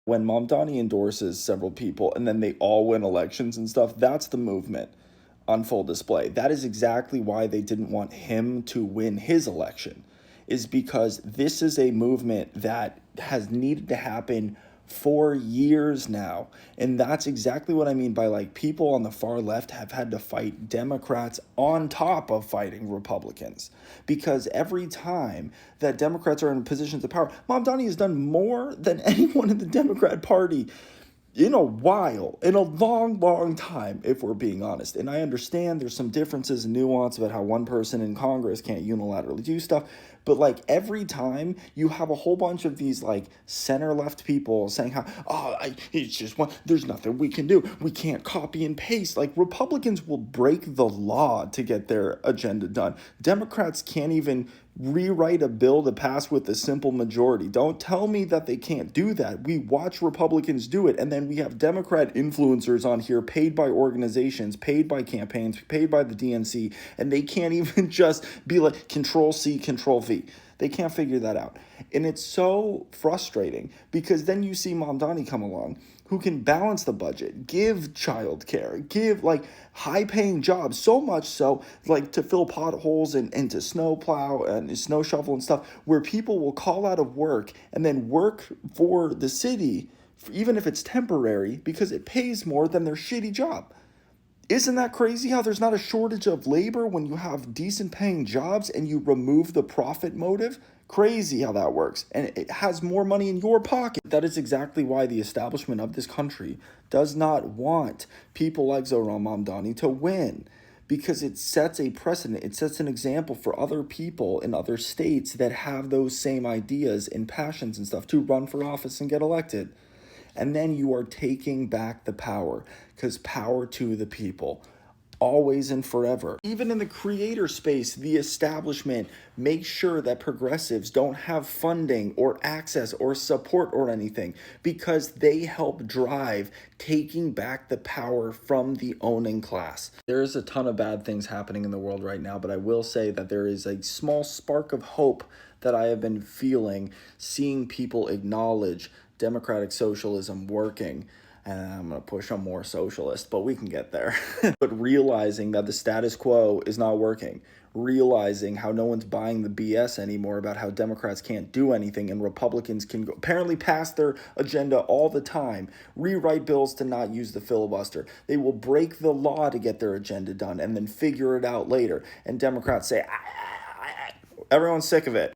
When Mamdani endorses several people and then they all win elections and stuff, that's the movement on full display. That is exactly why they didn't want him to win his election, is because this is a movement that has needed to happen for years now. And that's exactly what I mean by, like, people on the far left have had to fight Democrats on top of fighting Republicans. Because every time that Democrats are in positions of power, Mamdani has done more than anyone in the Democrat Party in a long time, if we're being honest. And I understand there's some differences and nuance about how one person in Congress can't unilaterally do stuff, but like every time you have a whole bunch of these like center left people saying how, it's just one, there's nothing we can do, we can't copy and paste. Like, Republicans will break the law to get their agenda done. Democrats can't even rewrite a bill to pass with a simple majority. Don't tell me that they can't do that. We watch Republicans do it, and then we have Democrat influencers on here paid by organizations, paid by campaigns, paid by the DNC, and they can't even just be like Control C, Control V. They can't figure that out. And it's so frustrating because then you see Mamdani come along who can balance the budget, give childcare, give like high-paying jobs, so much so like to fill potholes and to snow plow and snow shovel and stuff, where people will call out of work and then work for the city, even if it's temporary, because it pays more than their shitty job. Isn't that crazy how there's not a shortage of labor when you have decent paying jobs and you remove the profit motive? Crazy how that works. And it has more money in your pocket. That is exactly why the establishment of this country does not want people like Zohran Mamdani to win, because it sets a precedent. It sets an example for other people in other states that have those same ideas and passions and stuff to run for office and get elected. And then you are taking back the power, because power to the people, always and forever. Even in the creator space, the establishment makes sure that progressives don't have funding or access or support or anything, because they help drive taking back the power from the owning class. There is a ton of bad things happening in the world right now, but I will say that there is a small spark of hope that I have been feeling, seeing people acknowledge democratic socialism working. And I'm going to push on more socialist, but we can get there. But realizing that the status quo is not working, realizing how no one's buying the BS anymore about how Democrats can't do anything and Republicans can apparently pass their agenda all the time, rewrite bills to not use the filibuster. They will break the law to get their agenda done and then figure it out later. And Democrats say, everyone's sick of it.